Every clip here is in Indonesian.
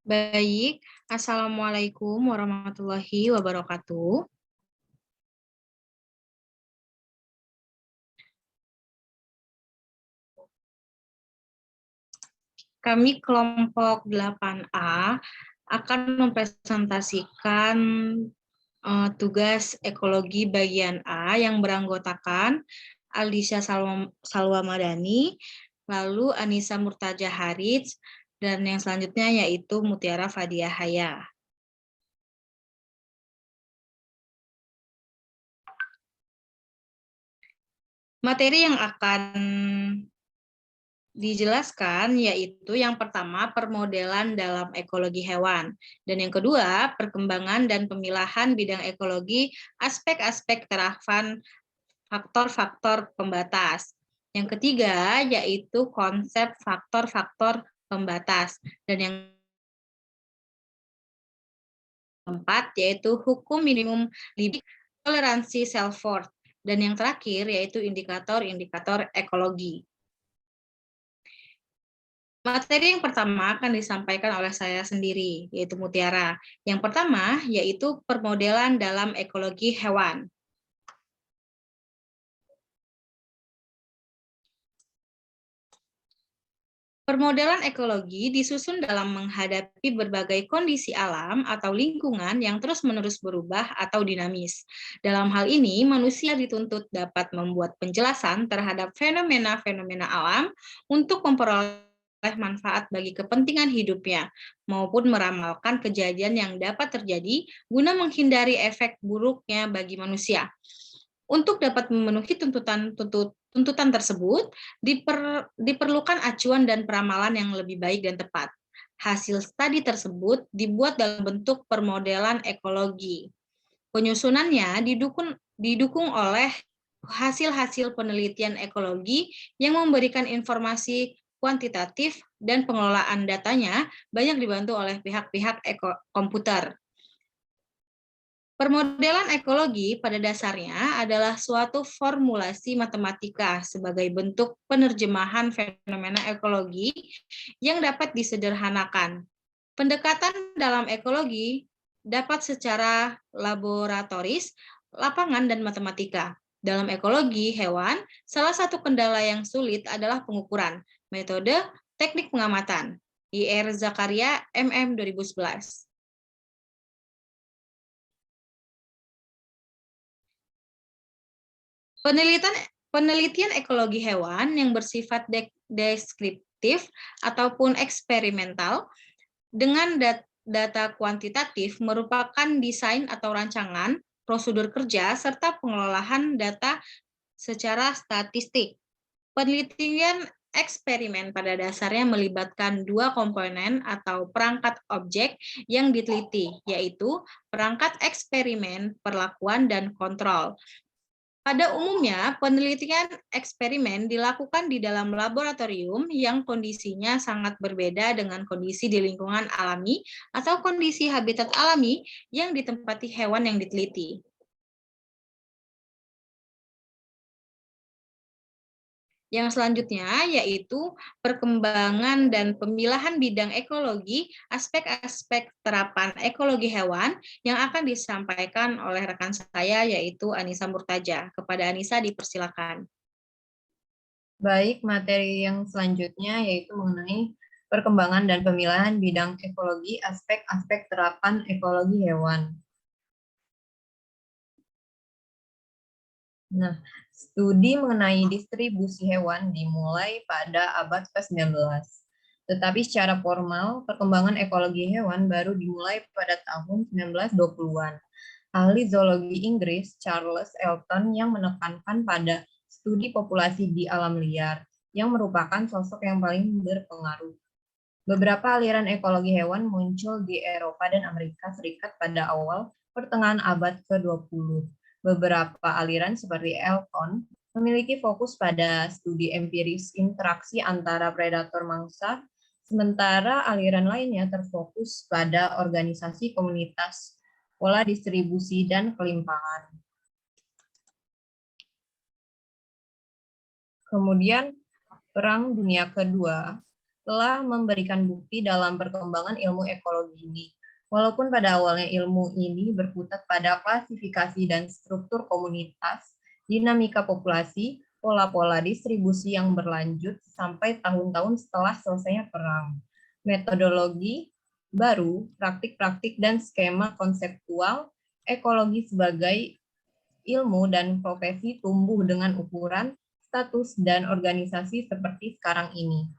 Baik, Assalamualaikum warahmatullahi wabarakatuh. Kami kelompok 8A akan mempresentasikan tugas ekologi bagian A yang beranggotakan Aldisha Salwa Madani, lalu Anissa Murtaja Harits, dan yang selanjutnya yaitu Mutiara Fadia Haya. Materi yang akan dijelaskan yaitu yang pertama permodelan dalam ekologi hewan, dan yang kedua perkembangan dan pemilahan bidang ekologi, aspek-aspek terapan faktor-faktor pembatas. Yang ketiga yaitu konsep faktor-faktor pembatas, dan yang keempat yaitu hukum minimum Liebig, toleransi Selford, dan yang terakhir yaitu indikator-indikator ekologi. Materi yang pertama akan disampaikan oleh saya sendiri, yaitu Mutiara. Yang pertama, yaitu permodelan dalam ekologi hewan. Permodelan ekologi disusun dalam menghadapi berbagai kondisi alam atau lingkungan yang terus-menerus berubah atau dinamis. Dalam hal ini, manusia dituntut dapat membuat penjelasan terhadap fenomena-fenomena alam untuk memperoleh manfaat bagi kepentingan hidupnya, maupun meramalkan kejadian yang dapat terjadi guna menghindari efek buruknya bagi manusia. Untuk dapat memenuhi tuntutan tersebut, diperlukan acuan dan peramalan yang lebih baik dan tepat. Hasil studi tersebut dibuat dalam bentuk permodelan ekologi. Penyusunannya didukung oleh hasil-hasil penelitian ekologi yang memberikan informasi kuantitatif, dan pengelolaan datanya banyak dibantu oleh pihak-pihak komputer. Permodelan ekologi pada dasarnya adalah suatu formulasi matematika sebagai bentuk penerjemahan fenomena ekologi yang dapat disederhanakan. Pendekatan dalam ekologi dapat secara laboratoris, lapangan, dan matematika. Dalam ekologi hewan, salah satu kendala yang sulit adalah pengukuran. Metode teknik pengamatan. Ir Zakaria, MM 2011. Penelitian ekologi hewan yang bersifat deskriptif ataupun eksperimental dengan data kuantitatif merupakan desain atau rancangan prosedur kerja serta pengelolaan data secara statistik. Penelitian eksperimen pada dasarnya melibatkan dua komponen atau perangkat objek yang diteliti, yaitu perangkat eksperimen, perlakuan, dan kontrol. Pada umumnya, penelitian eksperimen dilakukan di dalam laboratorium yang kondisinya sangat berbeda dengan kondisi di lingkungan alami atau kondisi habitat alami yang ditempati hewan yang diteliti. Yang selanjutnya yaitu perkembangan dan pemilahan bidang ekologi, aspek-aspek terapan ekologi hewan yang akan disampaikan oleh rekan saya yaitu Anissa Murtaja. Kepada Anissa dipersilakan. Baik, materi yang selanjutnya yaitu mengenai perkembangan dan pemilahan bidang ekologi, aspek-aspek terapan ekologi hewan. Nah, studi mengenai distribusi hewan dimulai pada abad ke-19. Tetapi secara formal, perkembangan ekologi hewan baru dimulai pada tahun 1920-an. Ahli zoologi Inggris Charles Elton yang menekankan pada studi populasi di alam liar, yang merupakan sosok yang paling berpengaruh. Beberapa aliran ekologi hewan muncul di Eropa dan Amerika Serikat pada awal pertengahan abad ke-20. Beberapa aliran seperti Elton memiliki fokus pada studi empiris interaksi antara predator mangsa, sementara aliran lainnya terfokus pada organisasi komunitas, pola distribusi, dan kelimpahan. Kemudian, Perang Dunia Kedua telah memberikan bukti dalam perkembangan ilmu ekologi ini. Walaupun pada awalnya ilmu ini berkutat pada klasifikasi dan struktur komunitas, dinamika populasi, pola-pola distribusi yang berlanjut sampai tahun-tahun setelah selesainya perang. Metodologi baru, praktik-praktik dan skema konseptual ekologi sebagai ilmu dan profesi tumbuh dengan ukuran, status, dan organisasi seperti sekarang ini.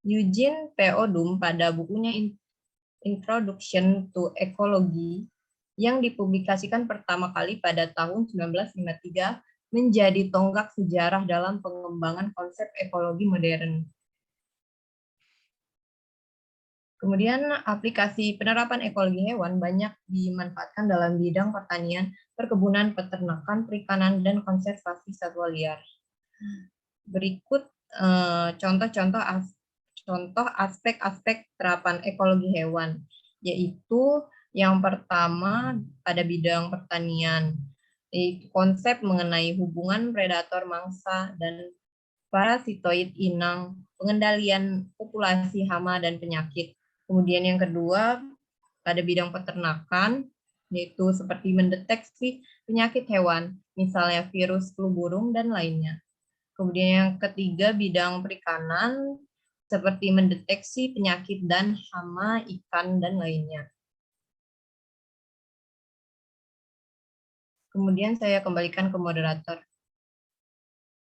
Eugene P. Odum pada bukunya Introduction to Ecology yang dipublikasikan pertama kali pada tahun 1953 menjadi tonggak sejarah dalam pengembangan konsep ekologi modern. Kemudian aplikasi penerapan ekologi hewan banyak dimanfaatkan dalam bidang pertanian, perkebunan, peternakan, perikanan, dan konservasi satwa liar. Berikut contoh-contoh aspek-aspek terapan ekologi hewan, yaitu yang pertama pada bidang pertanian, yaitu konsep mengenai hubungan predator mangsa dan parasitoid inang, pengendalian populasi hama dan penyakit. Kemudian yang kedua pada bidang peternakan, yaitu seperti mendeteksi penyakit hewan, misalnya virus flu burung dan lainnya. Kemudian yang ketiga bidang perikanan, seperti mendeteksi penyakit dan hama ikan dan lainnya. Kemudian saya kembalikan ke moderator.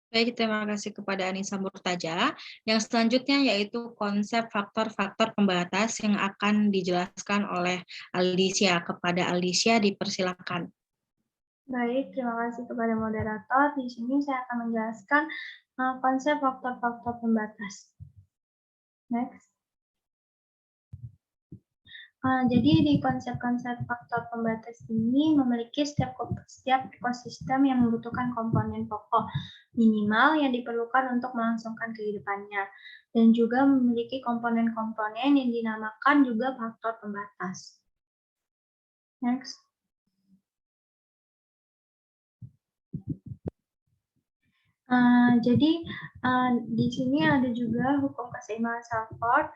Baik, terima kasih kepada Anissa Murtaja. Yang selanjutnya yaitu konsep faktor-faktor pembatas yang akan dijelaskan oleh Alicia. Kepada Alicia dipersilakan. Baik, terima kasih kepada moderator. Di sini saya akan menjelaskan konsep faktor-faktor pembatas. Next. Jadi di konsep-konsep faktor pembatas ini memiliki setiap ekosistem yang membutuhkan komponen pokok minimal yang diperlukan untuk melangsungkan kehidupannya, dan juga memiliki komponen-komponen yang dinamakan juga faktor pembatas. Next. Jadi di sini ada juga hukum keseimbangan Salford,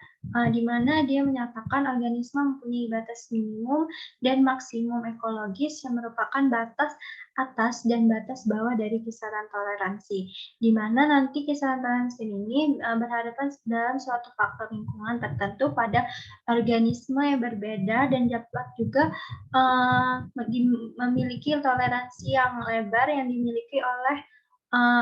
di mana dia menyatakan organisme mempunyai batas minimum dan maksimum ekologis yang merupakan batas atas dan batas bawah dari kisaran toleransi, di mana nanti kisaran toleransi ini berhadapan dalam suatu faktor lingkungan tertentu pada organisme yang berbeda dan dapat juga memiliki toleransi yang lebar yang dimiliki oleh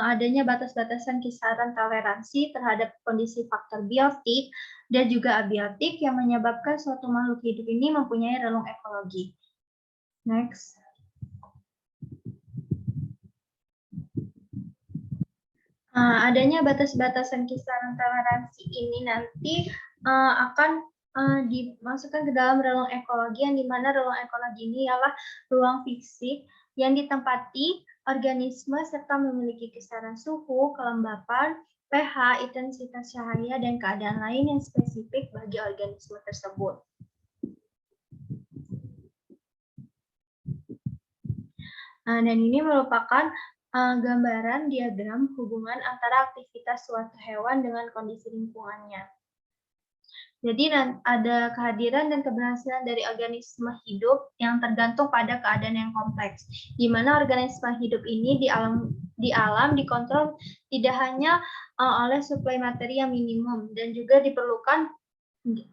adanya batas-batasan kisaran toleransi terhadap kondisi faktor biotik dan juga abiotik yang menyebabkan suatu makhluk hidup ini mempunyai relung ekologi. Next. Adanya batas-batasan kisaran toleransi ini nanti akan dimasukkan ke dalam relung ekologi, yang dimana relung ekologi ini ialah ruang fisik yang ditempati organisme serta memiliki kisaran suhu, kelembapan, pH, intensitas cahaya, dan keadaan lain yang spesifik bagi organisme tersebut. Dan ini merupakan gambaran diagram hubungan antara aktivitas suatu hewan dengan kondisi lingkungannya. Jadi ada kehadiran dan keberhasilan dari organisme hidup yang tergantung pada keadaan yang kompleks, di mana organisme hidup ini di alam dikontrol tidak hanya oleh suplai materi yang minimum dan juga diperlukan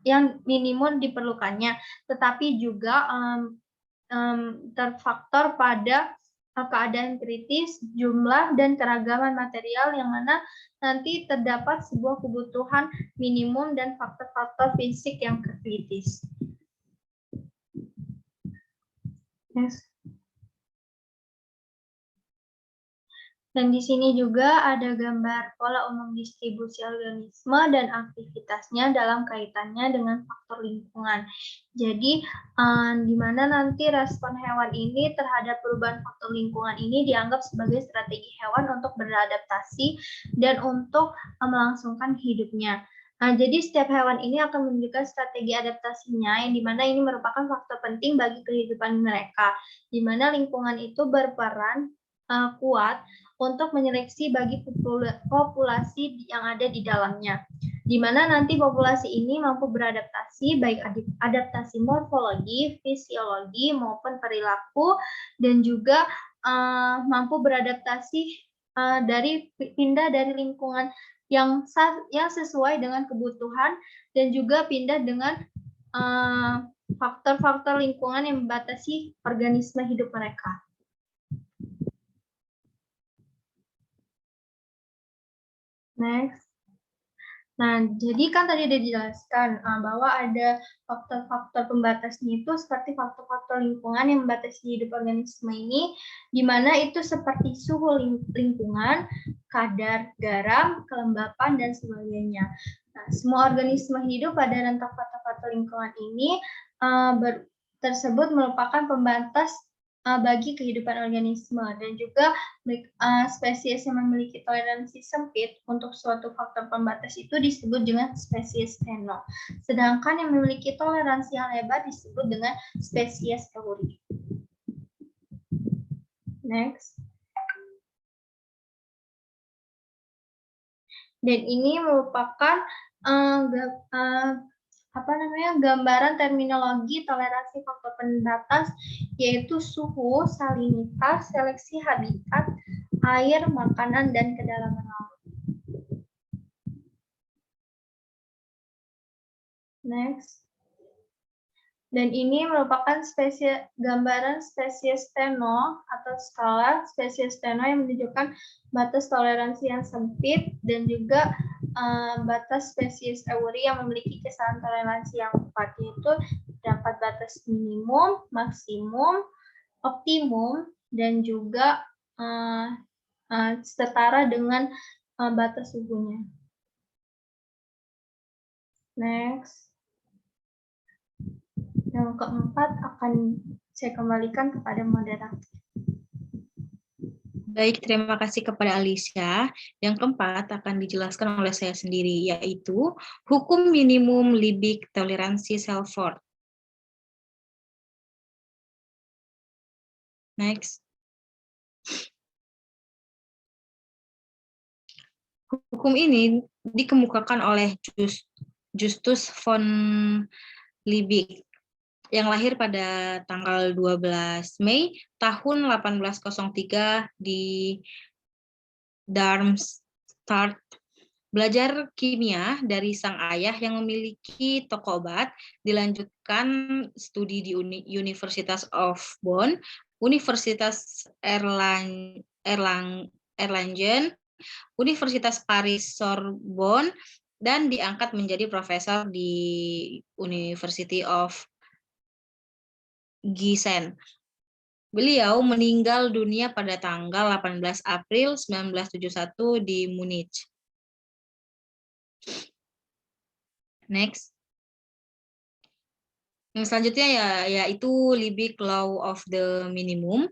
yang minimum diperlukannya, tetapi juga terfaktor pada keadaan kritis, jumlah, dan keragaman material yang mana nanti terdapat sebuah kebutuhan minimum dan faktor-faktor fisik yang kritis. Yes. Dan di sini juga ada gambar pola umum distribusi organisme dan aktivitasnya dalam kaitannya dengan faktor lingkungan. Jadi, di mana nanti respon hewan ini terhadap perubahan faktor lingkungan ini dianggap sebagai strategi hewan untuk beradaptasi dan untuk melangsungkan hidupnya. Jadi setiap hewan ini akan menunjukkan strategi adaptasinya, yang dimana ini merupakan faktor penting bagi kehidupan mereka, di mana lingkungan itu berperan kuat untuk menyeleksi bagi populasi yang ada di dalamnya. di mana nanti populasi ini mampu beradaptasi, baik adaptasi morfologi, fisiologi, maupun perilaku, dan juga mampu beradaptasi pindah dari lingkungan yang sesuai dengan kebutuhan, dan juga pindah dengan faktor-faktor lingkungan yang membatasi organisme hidup mereka. Next. Nah, jadi kan tadi udah dijelaskan bahwa ada faktor-faktor pembatasnya itu seperti faktor-faktor lingkungan yang membatasi hidup organisme ini, di mana itu seperti suhu lingkungan, kadar garam, kelembapan, dan sebagainya. Nah, semua organisme hidup pada rentang faktor-faktor lingkungan ini tersebut merupakan pembatas bagi kehidupan organisme, dan juga spesies yang memiliki toleransi sempit untuk suatu faktor pembatas itu disebut dengan spesies steno. Sedangkan yang memiliki toleransi yang lebar disebut dengan spesies eurik. Next. Dan ini merupakan gambaran terminologi toleransi faktor pembatas, yaitu suhu, salinitas, seleksi habitat, air, makanan, dan kedalaman laut. Next. Dan ini merupakan gambaran spesies steno atau skala spesies steno yang menunjukkan batas toleransi yang sempit, dan juga batas spesies eurik yang memiliki kisaran toleransi yang tepat, yaitu dapat batas minimum, maksimum, optimum, dan juga setara dengan batas suhunya. Next. Yang keempat akan saya kembalikan kepada moderator. Baik, terima kasih kepada Alicia. Yang keempat akan dijelaskan oleh saya sendiri, yaitu hukum minimum Liebig toleransi Selford. Next. Hukum ini dikemukakan oleh Justus von Liebig yang lahir pada tanggal 12 Mei tahun 1803 di Darmstadt. Belajar kimia dari sang ayah yang memiliki toko obat, dilanjutkan studi di Universitas of Bonn, Universitas Erlangen, Universitas Paris Sorbonne, dan diangkat menjadi profesor di University of Gießen. Beliau meninggal dunia pada tanggal 18 April 1971 di Munich. Next. Yang selanjutnya yaitu Liebig Law of the Minimum.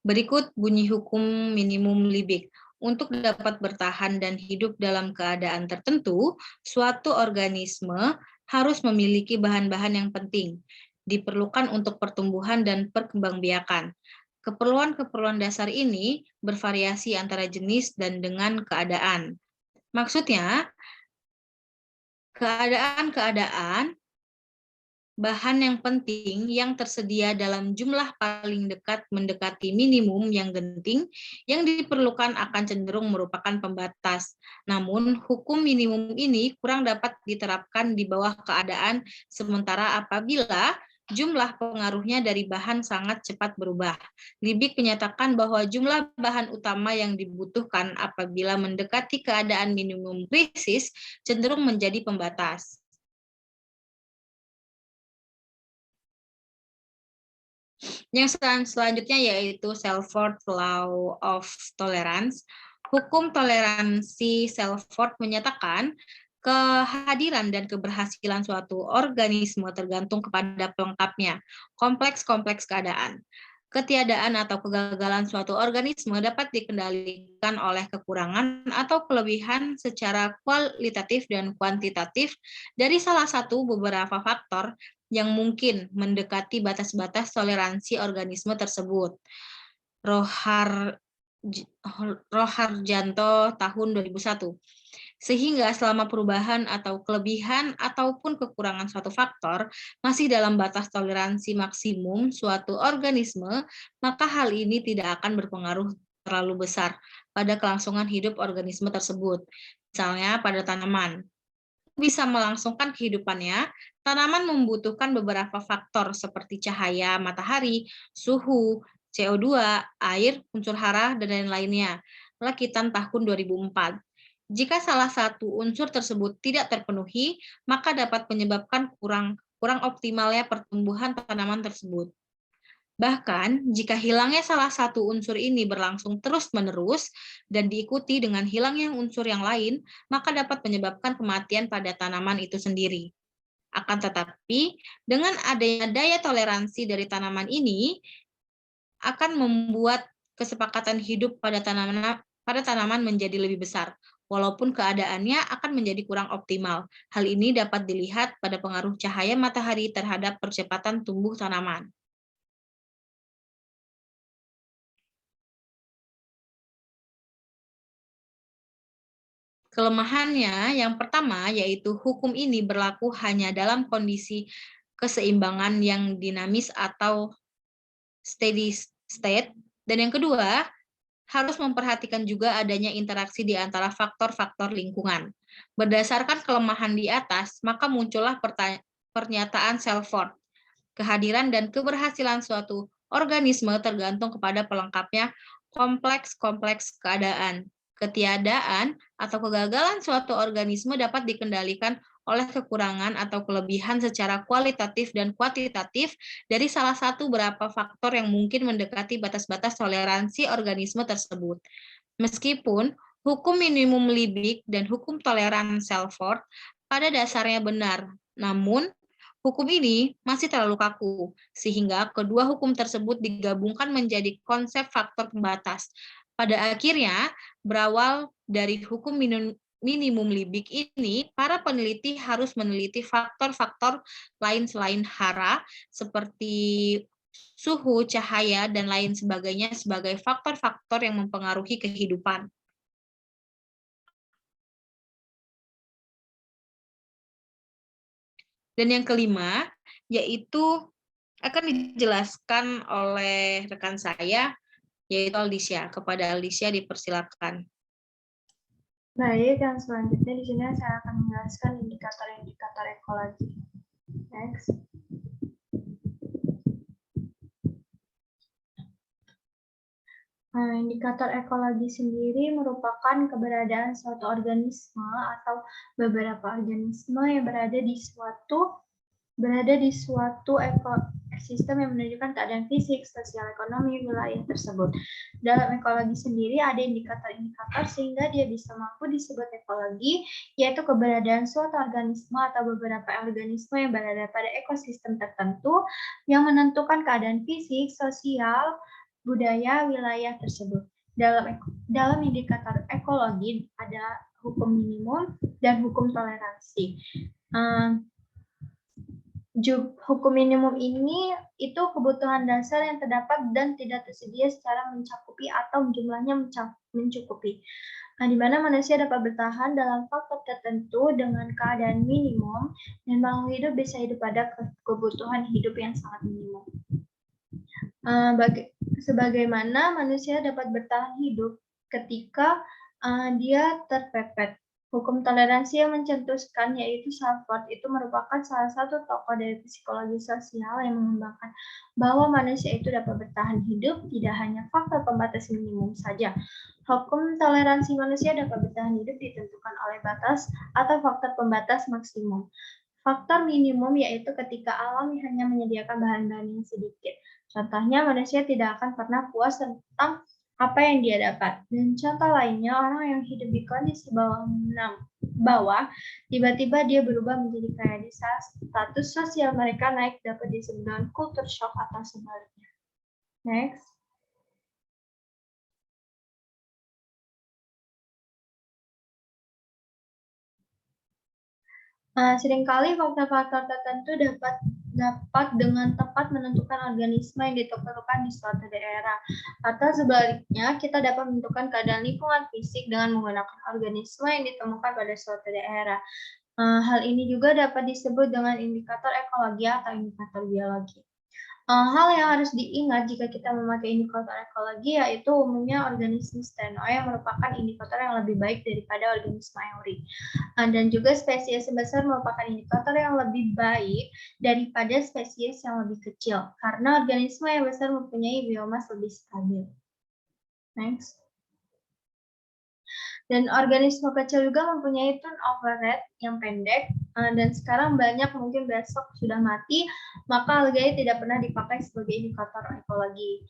Berikut bunyi hukum minimum Liebig. Untuk dapat bertahan dan hidup dalam keadaan tertentu, suatu organisme harus memiliki bahan-bahan yang penting, diperlukan untuk pertumbuhan dan perkembangbiakan. Keperluan-keperluan dasar ini bervariasi antara jenis dan dengan keadaan. Maksudnya, keadaan-keadaan bahan yang penting yang tersedia dalam jumlah paling dekat mendekati minimum yang genting yang diperlukan akan cenderung merupakan pembatas. Namun, hukum minimum ini kurang dapat diterapkan di bawah keadaan sementara apabila jumlah pengaruhnya dari bahan sangat cepat berubah. Liebig menyatakan bahwa jumlah bahan utama yang dibutuhkan apabila mendekati keadaan minimum krisis cenderung menjadi pembatas. Yang selanjutnya yaitu Selford Law of Tolerance. Hukum toleransi Selford menyatakan kehadiran dan keberhasilan suatu organisme tergantung kepada pelengkapnya, kompleks-kompleks keadaan. Ketiadaan atau kegagalan suatu organisme dapat dikendalikan oleh kekurangan atau kelebihan secara kualitatif dan kuantitatif dari salah satu beberapa faktor yang mungkin mendekati batas-batas toleransi organisme tersebut. Roharjanto tahun 2001. Sehingga selama perubahan atau kelebihan ataupun kekurangan suatu faktor masih dalam batas toleransi maksimum suatu organisme, maka hal ini tidak akan berpengaruh terlalu besar pada kelangsungan hidup organisme tersebut. Misalnya pada tanaman, bisa melangsungkan kehidupannya, tanaman membutuhkan beberapa faktor seperti cahaya matahari, suhu, CO2, air, unsur hara, dan lain-lainnya. Lakitan tahun 2004. Jika salah satu unsur tersebut tidak terpenuhi, maka dapat menyebabkan kurang optimalnya pertumbuhan tanaman tersebut. Bahkan, jika hilangnya salah satu unsur ini berlangsung terus-menerus dan diikuti dengan hilangnya unsur yang lain, maka dapat menyebabkan kematian pada tanaman itu sendiri. Akan tetapi, dengan adanya daya toleransi dari tanaman ini, akan membuat kesepakatan hidup pada tanaman menjadi lebih besar, walaupun keadaannya akan menjadi kurang optimal. Hal ini dapat dilihat pada pengaruh cahaya matahari terhadap percepatan tumbuh tanaman. Kelemahannya yang pertama yaitu hukum ini berlaku hanya dalam kondisi keseimbangan yang dinamis atau steady state, dan yang kedua harus memperhatikan juga adanya interaksi di antara faktor-faktor lingkungan. Berdasarkan kelemahan di atas, maka muncullah pernyataan Selford. Kehadiran dan keberhasilan suatu organisme tergantung kepada pelengkapnya kompleks-kompleks keadaan. Ketiadaan atau kegagalan suatu organisme dapat dikendalikan oleh kekurangan atau kelebihan secara kualitatif dan kuantitatif dari salah satu beberapa faktor yang mungkin mendekati batas-batas toleransi organisme tersebut. Meskipun hukum minimum Liebig dan hukum toleran Selford pada dasarnya benar, namun hukum ini masih terlalu kaku, sehingga kedua hukum tersebut digabungkan menjadi konsep faktor pembatas. Pada akhirnya, berawal dari hukum minimum Liebig ini, para peneliti harus meneliti faktor-faktor lain selain hara, seperti suhu, cahaya, dan lain sebagainya sebagai faktor-faktor yang mempengaruhi kehidupan. Dan yang kelima, yaitu akan dijelaskan oleh rekan saya, yaitu Alicia. Kepada Alicia dipersilakan. Baik, yang selanjutnya di sini saya akan menjelaskan indikator-indikator ekologi. Next. Indikator ekologi sendiri merupakan keberadaan suatu organisme atau beberapa organisme yang berada di suatu ekosistem yang menunjukkan keadaan fisik, sosial, ekonomi wilayah tersebut. Dalam ekologi sendiri ada indikator-indikator sehingga dia bisa mampu disebut ekologi, yaitu keberadaan suatu organisme atau beberapa organisme yang berada pada ekosistem tertentu yang menentukan keadaan fisik, sosial, budaya wilayah tersebut. Dalam indikator ekologi ada hukum minimum dan hukum toleransi. Hukum minimum ini itu kebutuhan dasar yang terdapat dan tidak tersedia secara mencakupi atau jumlahnya mencukupi. Di mana manusia dapat bertahan dalam faktor tertentu dengan keadaan minimum dan makhluk hidup bisa hidup pada kebutuhan hidup yang sangat minimum. Sebagaimana manusia dapat bertahan hidup ketika dia terpepet. Hukum toleransi yang mencetuskan yaitu Selford itu merupakan salah satu tokoh dari psikologi sosial yang mengembangkan bahwa manusia itu dapat bertahan hidup tidak hanya faktor pembatas minimum saja. Hukum toleransi manusia dapat bertahan hidup ditentukan oleh batas atau faktor pembatas maksimum. Faktor minimum yaitu ketika alam hanya menyediakan bahan-bahan yang sedikit. Contohnya, manusia tidak akan pernah puas tentang apa yang dia dapat. Dan contoh lainnya, orang yang hidup di kondisi bawah, tiba-tiba dia berubah menjadi kaya di saat status sosial mereka naik dapat disebut dengan culture shock atau sebaliknya. Next. Seringkali faktor-faktor tertentu dapat dengan tepat menentukan organisme yang ditemukan di suatu daerah. Atau sebaliknya, kita dapat menentukan keadaan lingkungan fisik dengan menggunakan organisme yang ditemukan pada suatu daerah. Hal ini juga dapat disebut dengan indikator ekologi atau indikator biologi. Hal yang harus diingat jika kita memakai indikator ekologi yaitu umumnya organisme steno yang merupakan indikator yang lebih baik daripada organisme euri. Dan juga spesies sebesar merupakan indikator yang lebih baik daripada spesies yang lebih kecil karena organisme yang besar mempunyai biomas lebih stabil. Next. Dan organisme kecil juga mempunyai turnover rate yang pendek, dan sekarang banyak mungkin besok sudah mati, maka algae tidak pernah dipakai sebagai indikator ekologi.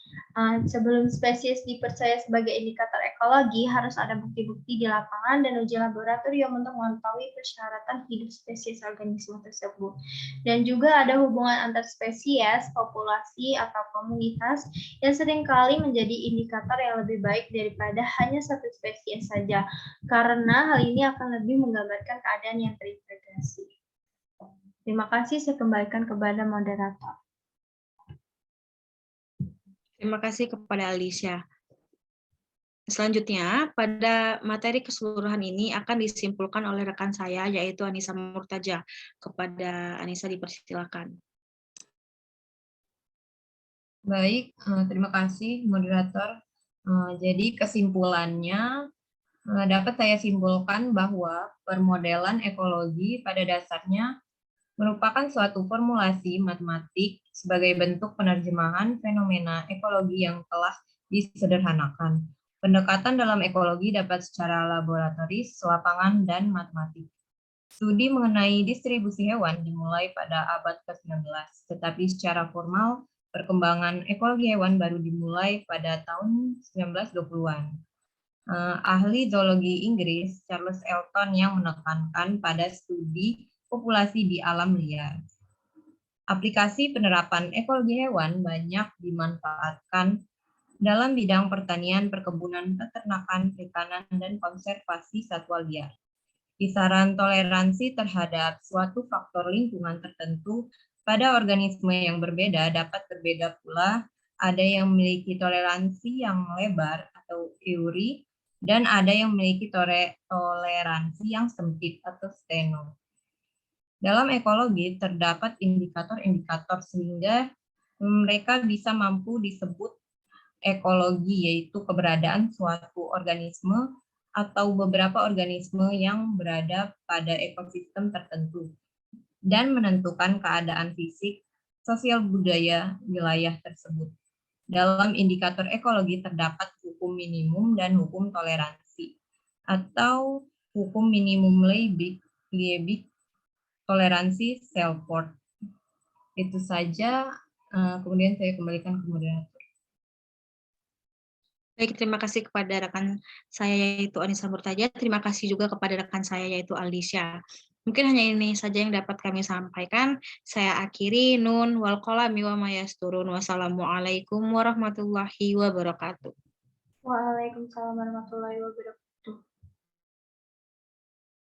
Sebelum spesies dipercaya sebagai indikator ekologi, harus ada bukti-bukti di lapangan dan uji laboratorium untuk mengetahui persyaratan hidup spesies organisme tersebut. Dan juga ada hubungan antar spesies, populasi, atau komunitas yang seringkali menjadi indikator yang lebih baik daripada hanya satu spesies saja, karena hal ini akan lebih menggambarkan keadaan yang terintegrasi. Terima kasih, saya kembalikan kepada moderator. Terima kasih kepada Alicia. Selanjutnya, pada materi keseluruhan ini akan disimpulkan oleh rekan saya, yaitu Anissa Murtaja. Kepada Anissa dipersilakan. Baik, terima kasih moderator. Jadi kesimpulannya dapat saya simpulkan bahwa permodelan ekologi pada dasarnya merupakan suatu formulasi matematik sebagai bentuk penerjemahan fenomena ekologi yang telah disederhanakan. Pendekatan dalam ekologi dapat secara laboratoris, lapangan, dan matematik. Studi mengenai distribusi hewan dimulai pada abad ke-19, tetapi secara formal perkembangan ekologi hewan baru dimulai pada tahun 1920-an. Ahli zoologi Inggris Charles Elton yang menekankan pada studi populasi di alam liar. Aplikasi penerapan ekologi hewan banyak dimanfaatkan dalam bidang pertanian, perkebunan, peternakan, perikanan, dan konservasi satwa liar. Kisaran toleransi terhadap suatu faktor lingkungan tertentu pada organisme yang berbeda dapat berbeda pula. Ada yang memiliki toleransi yang lebar atau euri, dan ada yang memiliki toleransi yang sempit atau steno. Dalam ekologi terdapat indikator-indikator sehingga mereka bisa mampu disebut ekologi, yaitu keberadaan suatu organisme atau beberapa organisme yang berada pada ekosistem tertentu dan menentukan keadaan fisik, sosial, budaya wilayah tersebut. Dalam indikator ekologi terdapat hukum minimum dan hukum toleransi, atau hukum minimum Liebig, toleransi Selford. Itu saja, kemudian saya kembalikan ke moderator. Baik, terima kasih kepada rekan saya yaitu Anissa Murtaja. Terima kasih juga kepada rekan saya yaitu Alicia. Mungkin hanya ini saja yang dapat kami sampaikan. Saya akhiri, nun wal qalami wa ma yasturun. Wassalamualaikum warahmatullahi wabarakatuh. Waalaikumsalam warahmatullahi wabarakatuh.